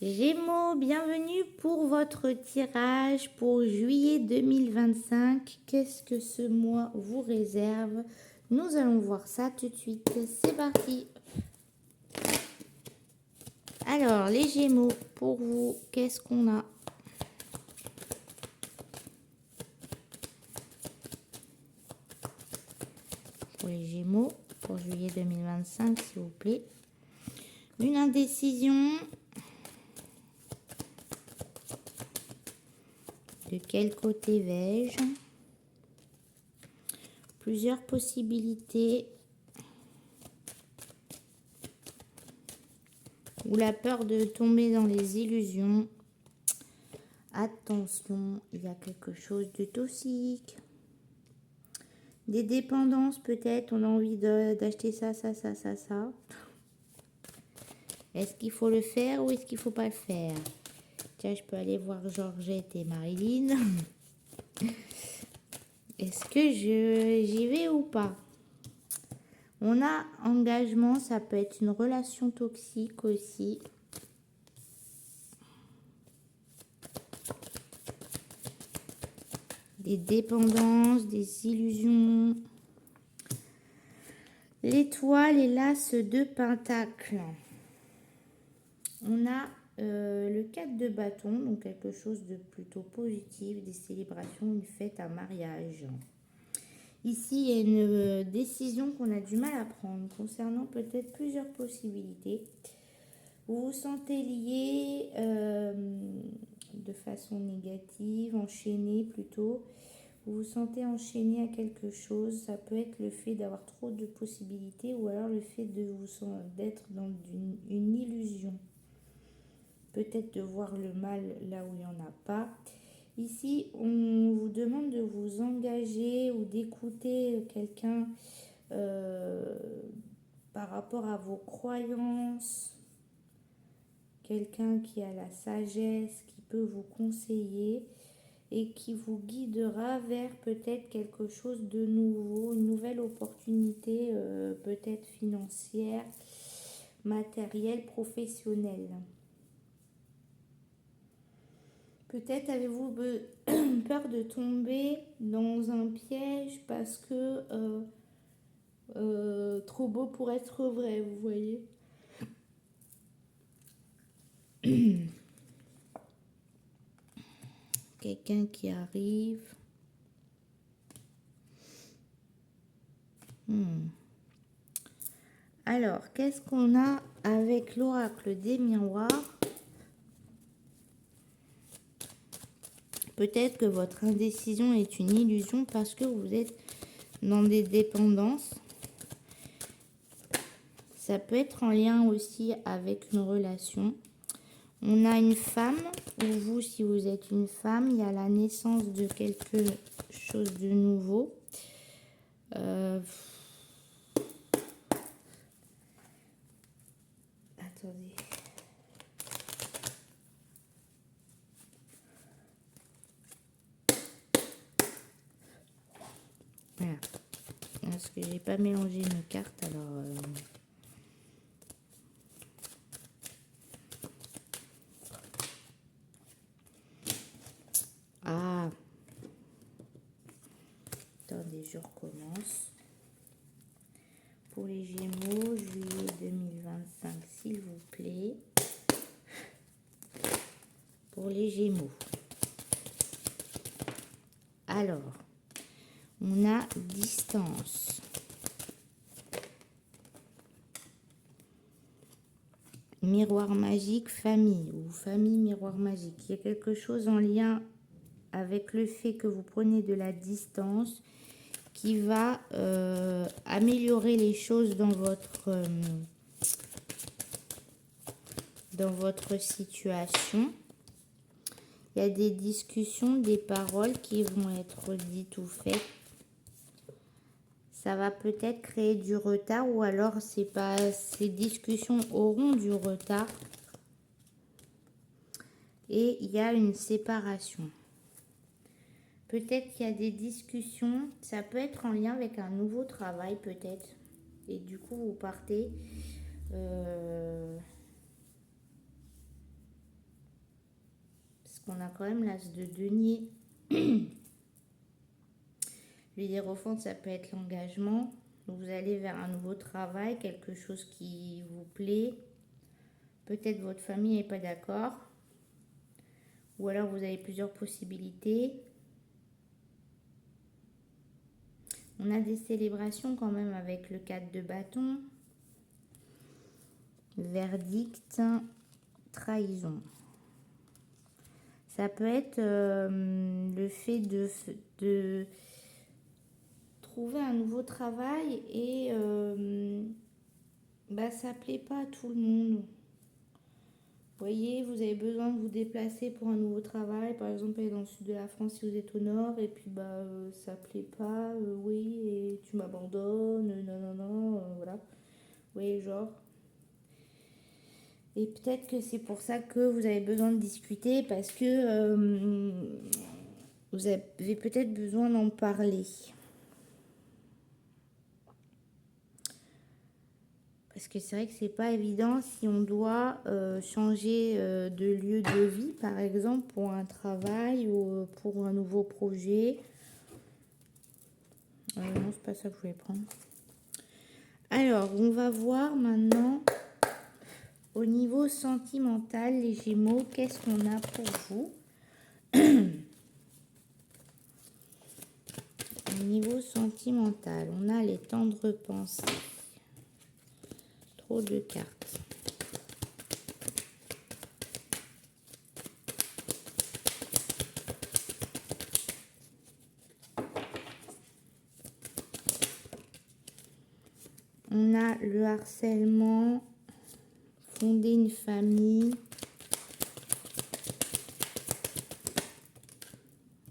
Gémeaux, bienvenue pour votre tirage pour juillet 2025. Qu'est-ce que ce mois vous réserve? Nous allons voir ça tout de suite. C'est parti. Alors, les Gémeaux, pour vous, qu'est-ce qu'on a? Pour les Gémeaux, pour juillet 2025, s'il vous plaît. Une indécision. De quel côté vais-je? Plusieurs possibilités. Ou la peur de tomber dans les illusions. Attention, il y a quelque chose de toxique. Des dépendances peut-être, on a envie d'acheter ça. Est-ce qu'il faut le faire ou est-ce qu'il ne faut pas le faire? Tiens, je peux aller voir Georgette et Marilyn. Est-ce que j'y vais ou pas? On a engagement, ça peut être une relation toxique aussi. Des dépendances, des illusions. L'étoile et l'as de pentacles. On a le 4 de bâton, donc quelque chose de plutôt positif, des célébrations, une fête, un mariage. Ici, il y a une décision qu'on a du mal à prendre concernant peut-être plusieurs possibilités. Vous vous sentez lié de façon négative, enchaîné plutôt. Vous vous sentez enchaîné à quelque chose. Ça peut être le fait d'avoir trop de possibilités ou alors le fait d'être dans une illusion. Peut-être de voir le mal là où il n'y en a pas. Ici, on vous demande de vous engager ou d'écouter quelqu'un par rapport à vos croyances. Quelqu'un qui a la sagesse, qui peut vous conseiller et qui vous guidera vers peut-être quelque chose de nouveau, une nouvelle opportunité, peut-être financière, matérielle, professionnelle. Peut-être avez-vous peur de tomber dans un piège parce que trop beau pour être vrai, vous voyez. Quelqu'un qui arrive. Alors, qu'est-ce qu'on a avec l'oracle des miroirs? Peut-être que votre indécision est une illusion parce que vous êtes dans des dépendances. Ça peut être en lien aussi avec une relation. On a une femme, ou vous, si vous êtes une femme, il y a la naissance de quelque chose de nouveau. Attendez. Voilà. Parce que j'ai pas mélangé mes cartes, alors... Ah. Attendez, je recommence. Pour les Gémeaux, juillet 2025, s'il vous plaît. Pour les Gémeaux. Alors, on a distance. Miroir magique, famille ou famille miroir magique. Il y a quelque chose en lien avec le fait que vous prenez de la distance qui va améliorer les choses dans votre situation. Il y a des discussions, des paroles qui vont être dites ou faites. Ça va peut-être créer du retard ou alors ces discussions auront du retard. Et il y a une séparation. Peut-être qu'il y a des discussions, ça peut être en lien avec un nouveau travail peut-être. Et du coup, vous partez Parce qu'on a quand même l'as de denier. L'hierophante, ça peut être l'engagement. Vous allez vers un nouveau travail, quelque chose qui vous plaît. Peut-être votre famille n'est pas d'accord. Ou alors vous avez plusieurs possibilités. On a des célébrations quand même avec le 4 de bâton. Verdict, trahison. Ça peut être le fait de trouver un nouveau travail et ça plaît pas à tout le monde. Vous voyez, vous avez besoin de vous déplacer pour un nouveau travail, par exemple aller dans le sud de la France si vous êtes au nord, et puis ça plaît pas, oui, et tu m'abandonnes, non, voilà. Vous voyez, genre. Et peut-être que c'est pour ça que vous avez besoin de discuter, parce que vous avez peut-être besoin d'en parler. Parce que c'est vrai que c'est pas évident si on doit changer de lieu de vie, par exemple, pour un travail ou pour un nouveau projet. Non, c'est pas ça que je voulais prendre. Alors, on va voir maintenant au niveau sentimental, les Gémeaux, qu'est-ce qu'on a pour vous? Au niveau sentimental, on a les tendres pensées. Trop de cartes. On a le harcèlement, fonder une famille,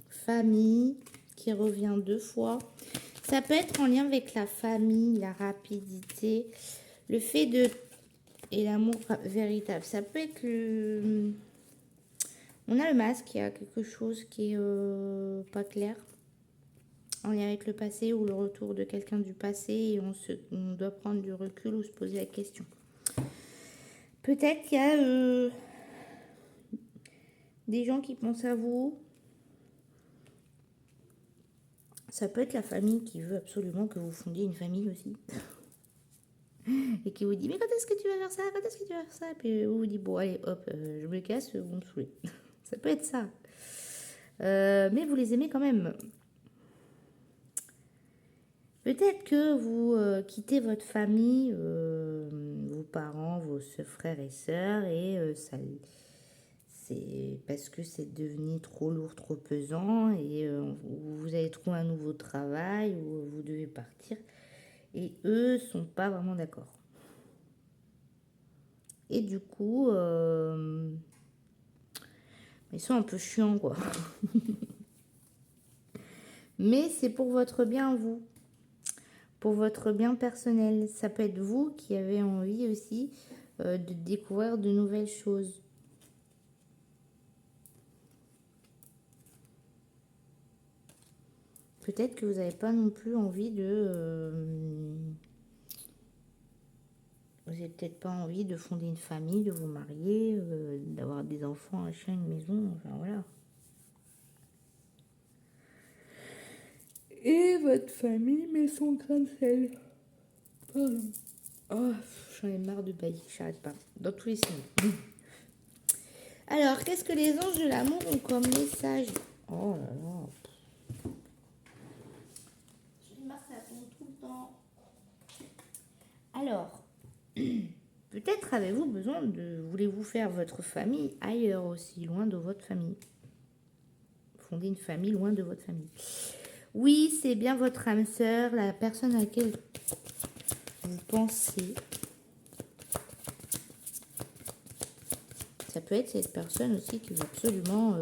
famille qui revient 2 fois. Ça peut être en lien avec la famille, la rapidité, le fait de... et l'amour véritable. Ça peut être le... On a le masque, il y a quelque chose qui est pas clair. En lien avec le passé ou le retour de quelqu'un du passé et on doit prendre du recul ou se poser la question. Peut-être qu'il y a des gens qui pensent à vous. Ça peut être la famille qui veut absolument que vous fondiez une famille aussi. Et qui vous dit, mais quand est-ce que tu vas faire ça? Quand est-ce que tu vas faire ça? Puis vous dites, bon, allez, hop, je me casse, vous me saoulez. Ça peut être ça. Mais vous les aimez quand même. Peut-être que vous quittez votre famille, vos parents, vos frères et sœurs, et c'est parce que c'est devenu trop lourd, trop pesant, et vous allez trouver un nouveau travail, ou vous devez partir, et eux sont pas vraiment d'accord. Et du coup, ils sont un peu chiants, quoi. Mais c'est pour votre bien, vous. Pour votre bien personnel. Ça peut être vous qui avez envie aussi de découvrir de nouvelles choses. Peut-être que vous n'avez pas non plus envie de... vous n'avez peut-être pas envie de fonder une famille, de vous marier, d'avoir des enfants, un chien, une maison, enfin voilà. Et votre famille met son grain de sel. Pardon. Oh, j'en ai marre de bailler, j'arrête pas. Dans tous les signes. Alors, qu'est-ce que les anges de l'amour ont comme message? Oh là là. Je marre, ça tombe tout le temps. Alors, peut-être avez-vous besoin de... Voulez-vous faire votre famille ailleurs aussi, loin de votre famille? Fonder une famille loin de votre famille. Oui, c'est bien votre âme sœur, la personne à laquelle vous pensez. Ça peut être cette personne aussi qui veut absolument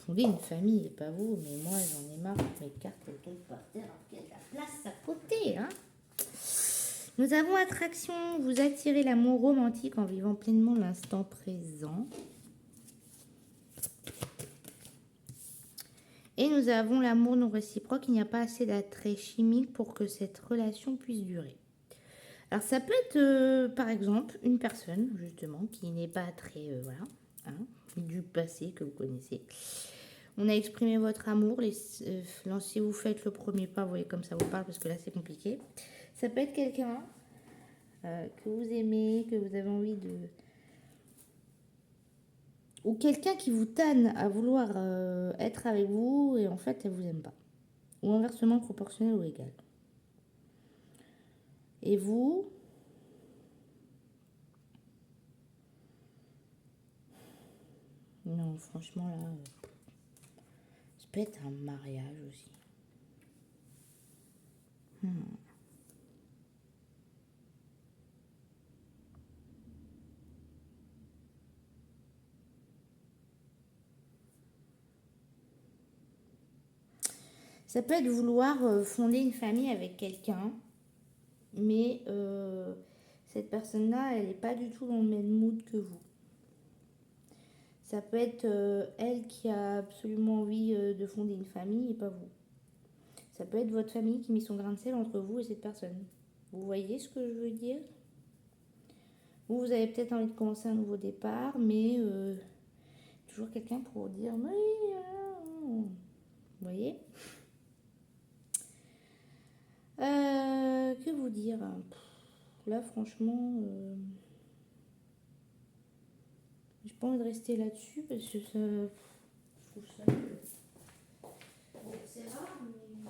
fonder une famille, et pas vous, mais moi j'en ai marre que mes cartes tombent par terre, alors qu'il y a de la place à côté, hein. Nous avons attraction, vous attirez l'amour romantique en vivant pleinement l'instant présent. Et nous avons l'amour non réciproque, il n'y a pas assez d'attrait chimique pour que cette relation puisse durer. Alors ça peut être par exemple une personne justement qui n'est pas très voilà, hein, du passé que vous connaissez. On a exprimé votre amour. Si vous faites le premier pas, vous voyez comme ça vous parle, parce que là c'est compliqué. Ça peut être quelqu'un que vous aimez, que vous avez envie de... Ou quelqu'un qui vous tanne à vouloir être avec vous et en fait elle vous aime pas. Ou inversement proportionnel ou égal. Et vous, non franchement là, ça peut être un mariage aussi. Ça peut être vouloir fonder une famille avec quelqu'un, mais cette personne-là, elle n'est pas du tout dans le même mood que vous. Ça peut être elle qui a absolument envie de fonder une famille et pas vous. Ça peut être votre famille qui met son grain de sel entre vous et cette personne. Vous voyez ce que je veux dire? Vous avez peut-être envie de commencer un nouveau départ, mais toujours quelqu'un pour dire oui, vous voyez? Que vous dire? Là, franchement, j'ai pas envie de rester là-dessus parce que ça. Je trouve ça. Bon, c'est rare, mais.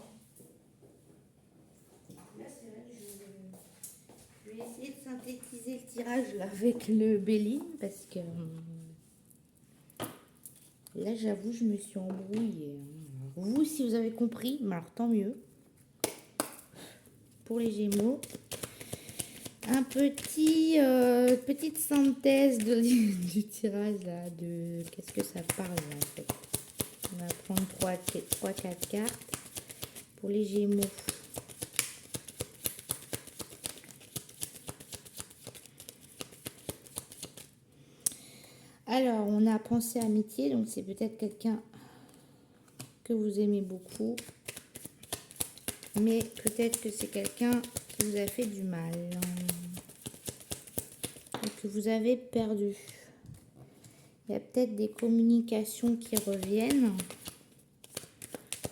Là, c'est vrai que je vais essayer de synthétiser le tirage là, avec le Béline parce que. Là, j'avoue, je me suis embrouillée. Vous, si vous avez compris, mais alors tant mieux. Pour les Gémeaux, un petite synthèse du tirage là, de qu'est-ce que ça parle là, en fait. On va prendre 3-4 cartes pour les Gémeaux. Alors, on a pensée amitié, donc c'est peut-être quelqu'un que vous aimez beaucoup, mais peut-être que c'est quelqu'un qui vous a fait du mal, et que vous avez perdu. Il y a peut-être des communications qui reviennent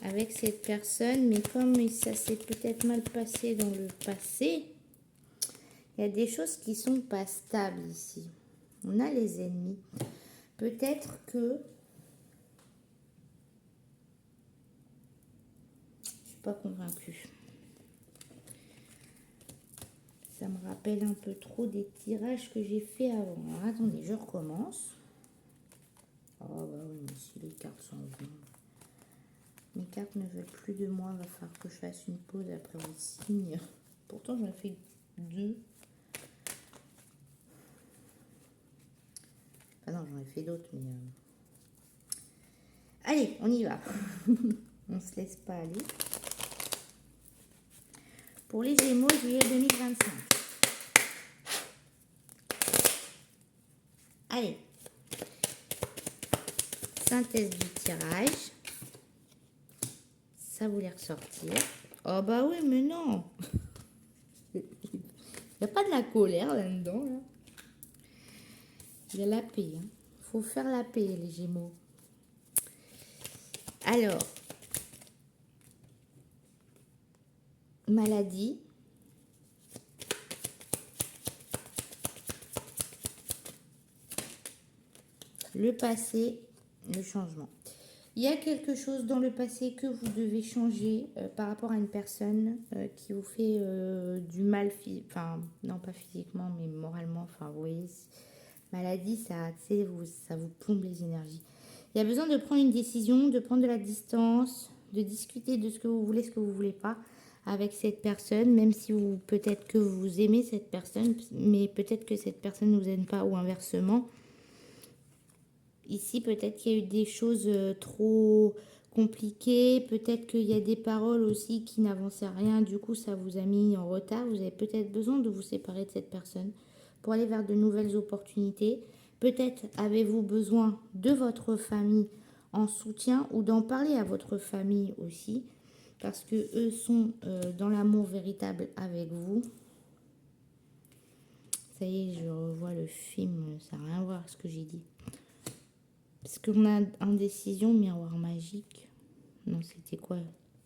avec cette personne, mais comme ça s'est peut-être mal passé dans le passé, il y a des choses qui sont pas stables ici. On a les ennemis. Peut-être que je suis pas convaincue. Ça me rappelle un peu trop des tirages que j'ai fait avant. Alors, attendez, je recommence. Oh bah oui, mais si les cartes sont vendues. Mes cartes ne veulent plus de moi. Il va falloir que je fasse une pause après vos signes. Pourtant, j'en ai fait 2. Ah non, j'en ai fait d'autres, mais... Allez, on y va. On se laisse pas aller. Pour les Gémeaux, juillet 2025. Allez. Synthèse du tirage. Ça voulait ressortir. Oh bah oui, mais non. Il n'y a pas de la colère là-dedans. Là. Il y a la paix. Il faut faire la paix, les Gémeaux. Alors, maladie. Le passé, le changement. Il y a quelque chose dans le passé que vous devez changer par rapport à une personne qui vous fait du mal, enfin, non pas physiquement, mais moralement. Enfin, vous voyez, maladie, ça vous plombe les énergies. Il y a besoin de prendre une décision, de prendre de la distance, de discuter de ce que vous voulez, ce que vous ne voulez pas avec cette personne, même si peut-être que vous aimez cette personne, mais peut-être que cette personne ne vous aime pas ou inversement. Ici, peut-être qu'il y a eu des choses trop compliquées, peut-être qu'il y a des paroles aussi qui n'avançaient à rien, du coup ça vous a mis en retard. Vous avez peut-être besoin de vous séparer de cette personne pour aller vers de nouvelles opportunités. Peut-être avez-vous besoin de votre famille en soutien ou d'en parler à votre famille aussi, parce que eux sont dans l'amour véritable avec vous. Ça y est, je revois le film, ça n'a rien à voir avec ce que j'ai dit. Parce qu'on a indécision, miroir magique. Non, c'était quoi?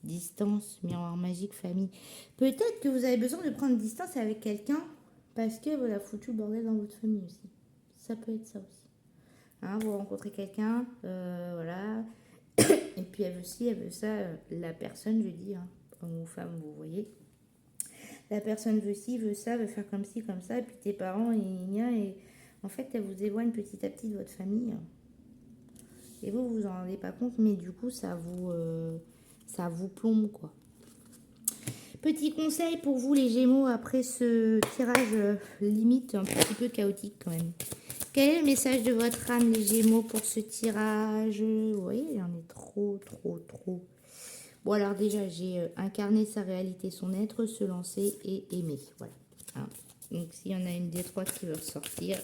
Distance, miroir magique, famille. Peut-être que vous avez besoin de prendre distance avec quelqu'un parce que vous a foutu le bordel dans votre famille aussi. Ça peut être ça aussi. Hein, vous rencontrez quelqu'un, voilà. Et puis elle aussi, elle veut ça. La personne, je dis, hein, homme ou femme, vous voyez. La personne veut ci, veut ça, veut faire comme ci, comme ça. Et puis tes parents, et en fait, elle vous éloigne petit à petit de votre famille. Et vous, vous en rendez pas compte, mais du coup, ça vous plombe, quoi. Petit conseil pour vous, les Gémeaux, après ce tirage limite un petit peu chaotique quand même. Quel est le message de votre âme, les Gémeaux, pour ce tirage? Vous voyez, il y en a trop, trop, trop. Bon, alors déjà, j'ai incarné sa réalité, son être, se lancer et aimer. Voilà. Hein. Donc, s'il y en a une des trois qui veut ressortir...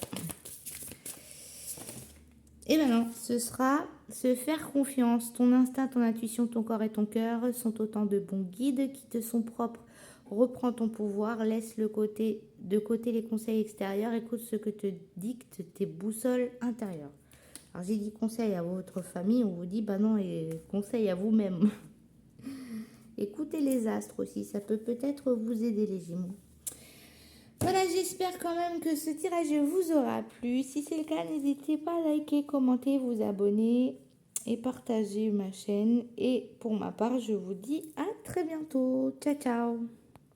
Et maintenant, ce sera se faire confiance. Ton instinct, ton intuition, ton corps et ton cœur sont autant de bons guides qui te sont propres. Reprends ton pouvoir, laisse de côté les conseils extérieurs, écoute ce que te dictent tes boussoles intérieures. Alors j'ai dit conseil à votre famille, on vous dit bah non, et conseil à vous-même. Écoutez les astres aussi, ça peut peut-être vous aider les Gémeaux. Voilà, j'espère quand même que ce tirage vous aura plu. Si c'est le cas, n'hésitez pas à liker, commenter, vous abonner et partager ma chaîne. Et pour ma part, je vous dis à très bientôt. Ciao, ciao.